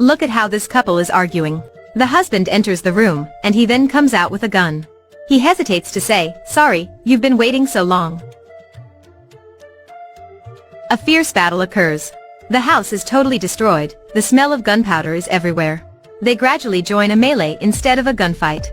Look at how this couple is arguing. The husband enters the room, and he then comes out with a gun. He hesitates to say, "Sorry, you've been waiting so long." A fierce battle occurs. The house is totally destroyed, the smell of gunpowder is everywhere. They gradually join a melee instead of a gunfight.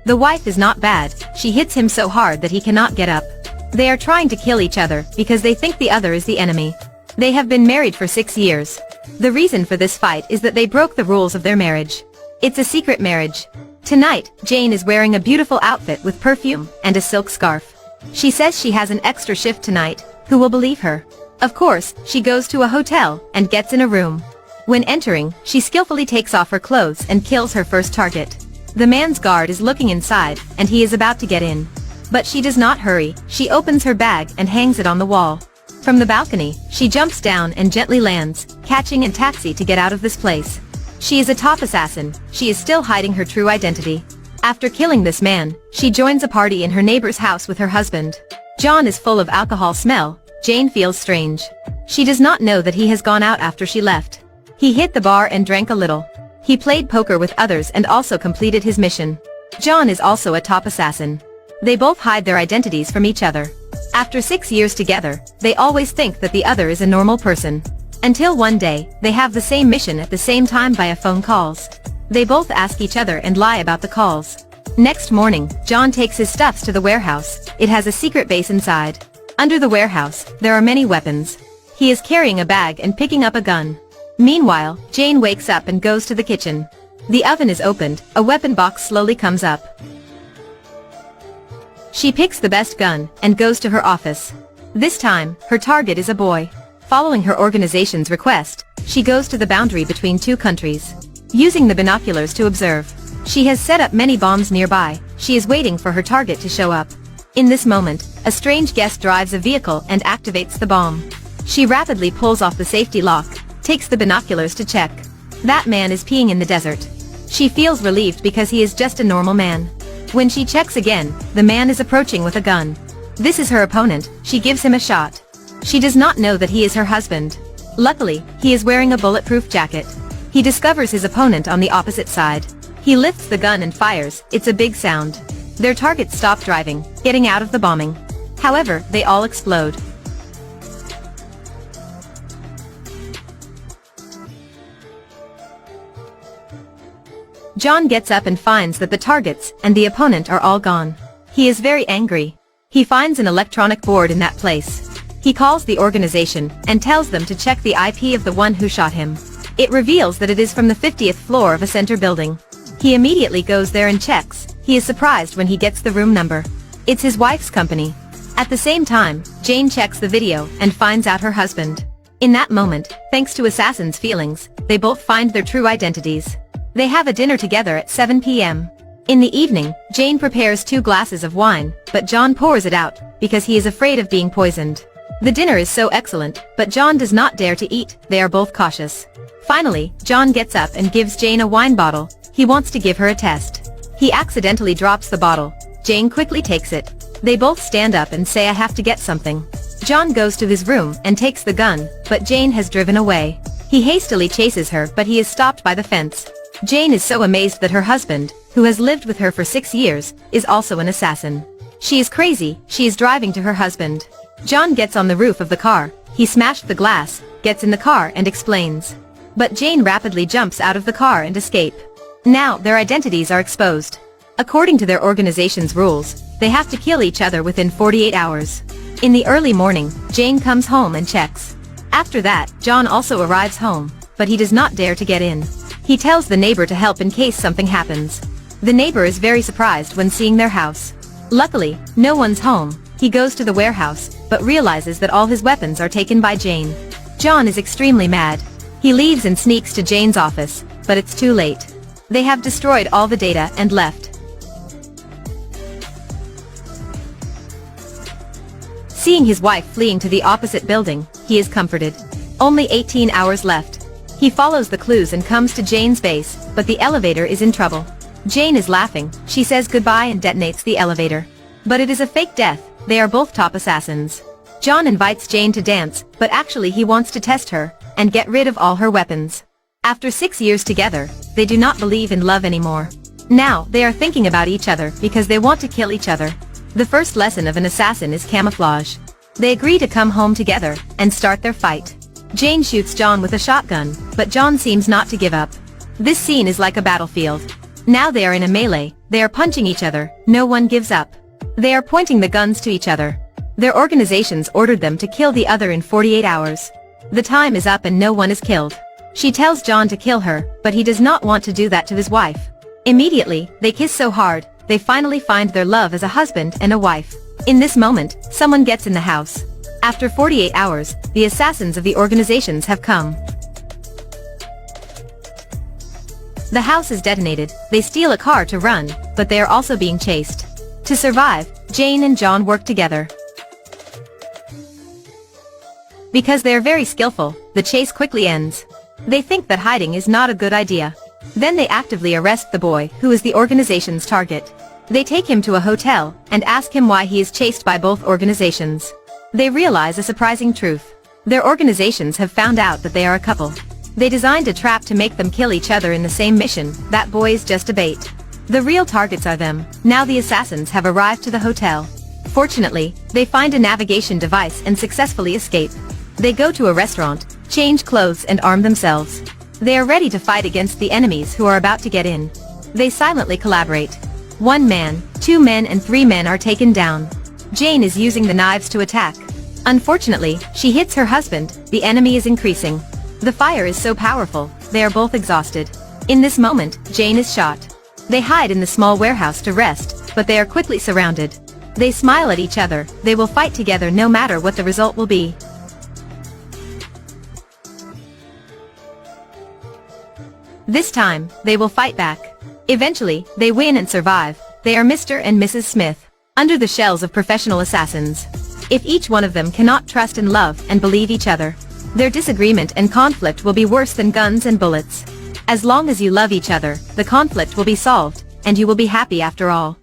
The wife is not bad, she hits him so hard that he cannot get up. They are trying to kill each other because they think the other is the enemy. They have been married for 6 years. The reason for this fight is that they broke the rules of their marriage. It's a secret marriage. Tonight, Jane is wearing a beautiful outfit with perfume and a silk scarf. She says she has an extra shift tonight. Who will believe her? Of course, she goes to a hotel and gets in a room. When entering, she skillfully takes off her clothes and kills her first target. The man's guard is looking inside, and he is about to get in. But she does not hurry, she opens her bag and hangs it on the wall. From the balcony, she jumps down and gently lands, catching a taxi to get out of this place. She is a top assassin, she is still hiding her true identity. After killing this man, she joins a party in her neighbor's house with her husband. John is full of alcohol smell. Jane feels strange. She does not know that he has gone out after she left. He hit the bar and drank a little. He played poker with others and also completed his mission. John is also a top assassin. They both hide their identities from each other. After 6 years together, they always think that the other is a normal person. Until one day, they have the same mission at the same time via phone calls. They both ask each other and lie about the calls. Next morning, John takes his stuffs to the warehouse. It has a secret base inside. Under the warehouse, there are many weapons. He is carrying a bag and picking up a gun. Meanwhile, Jane wakes up and goes to the kitchen. The oven is opened, a weapon box slowly comes up. She picks the best gun and goes to her office. This time, her target is a boy. Following her organization's request, she goes to the boundary between two countries. Using the binoculars to observe, she has set up many bombs nearby. She is waiting for her target to show up. In this moment, a strange guest drives a vehicle and activates the bomb. She rapidly pulls off the safety lock, takes the binoculars to check. That man is peeing in the desert. She feels relieved because he is just a normal man. When she checks again, the man is approaching with a gun. This is her opponent, she gives him a shot. She does not know that he is her husband. Luckily, he is wearing a bulletproof jacket. He discovers his opponent on the opposite side. He lifts the gun and fires, it's a big sound. Their targets stop driving, getting out of the bombing. However, they all explode. John gets up and finds that the targets and the opponent are all gone. He is very angry. He finds an electronic board in that place. He calls the organization and tells them to check the IP of the one who shot him. It reveals that it is from the 50th floor of a center building. He immediately goes there and checks. He is surprised when he gets the room number. It's his wife's company. At the same time, Jane checks the video and finds out her husband. In that moment, thanks to Assassin's feelings, they both find their true identities. They have a dinner together at 7 p.m. In the evening, Jane prepares 2 glasses of wine, but John pours it out, because he is afraid of being poisoned. The dinner is so excellent, but John does not dare to eat, they are both cautious. Finally, John gets up and gives Jane a wine bottle. He wants to give her a test. He accidentally drops the bottle. Jane quickly takes it. They both stand up and say, "I have to get something." John goes to his room and takes the gun, but Jane has driven away. He hastily chases her, but he is stopped by the fence. Jane is so amazed that her husband, who has lived with her for 6 years, is also an assassin. She is crazy, she is driving to her husband. John gets on the roof of the car, he smashed the glass, gets in the car and explains. But Jane rapidly jumps out of the car and escape. Now, their identities are exposed. According to their organization's rules, they have to kill each other within 48 hours. In the early morning, Jane comes home and checks. After that, John also arrives home, but he does not dare to get in. He tells the neighbor to help in case something happens. The neighbor is very surprised when seeing their house. Luckily, no one's home. He goes to the warehouse, but realizes that all his weapons are taken by Jane. John is extremely mad. He leaves and sneaks to Jane's office, but it's too late. They have destroyed all the data and left. Seeing his wife fleeing to the opposite building, he is comforted. Only 18 hours left. He follows the clues and comes to Jane's base, but the elevator is in trouble. Jane is laughing, she says goodbye and detonates the elevator. But it is a fake death, They are both top assassins. John invites Jane to dance, but actually he wants to test her, and get rid of all her weapons. After 6 years together, they do not believe in love anymore. Now, they are thinking about each other because they want to kill each other. The first lesson of an assassin is camouflage. They agree to come home together, and start their fight. Jane shoots John with a shotgun, but John seems not to give up. This scene is like a battlefield. Now they are in a melee, they are punching each other, no one gives up. They are pointing the guns to each other. Their organizations ordered them to kill the other in 48 hours. The time is up and no one is killed. She tells John to kill her, but he does not want to do that to his wife. Immediately, they kiss so hard, they finally find their love as a husband and a wife. In this moment, someone gets in the house. After 48 hours, the assassins of the organizations have come. The house is detonated, they steal a car to run, but they are also being chased. To survive, Jane and John work together. Because they are very skillful, the chase quickly ends. They think that hiding is not a good idea. Then they actively arrest the boy, who is the organization's target. They take him to a hotel, and ask him why he is chased by both organizations. They realize a surprising truth. Their organizations have found out that they are a couple. They designed a trap to make them kill each other in the same mission. That boy is just a bait. The real targets are them. Now the assassins have arrived to the hotel. Fortunately, they find a navigation device and successfully escape. They go to a restaurant, change clothes and arm themselves. They are ready to fight against the enemies who are about to get in. They silently collaborate. 1 man, 2 men and 3 men are taken down. Jane is using the knives to attack. Unfortunately, she hits her husband, the enemy is increasing. The fire is so powerful, they are both exhausted. In this moment, Jane is shot. They hide in the small warehouse to rest, but they are quickly surrounded. They smile at each other, they will fight together no matter what the result will be. This time, they will fight back. Eventually, they win and survive. They are Mr. and Mrs. Smith, under the shells of professional assassins. If each one of them cannot trust and love and believe each other, their disagreement and conflict will be worse than guns and bullets. As long as you love each other, the conflict will be solved, and you will be happy after all.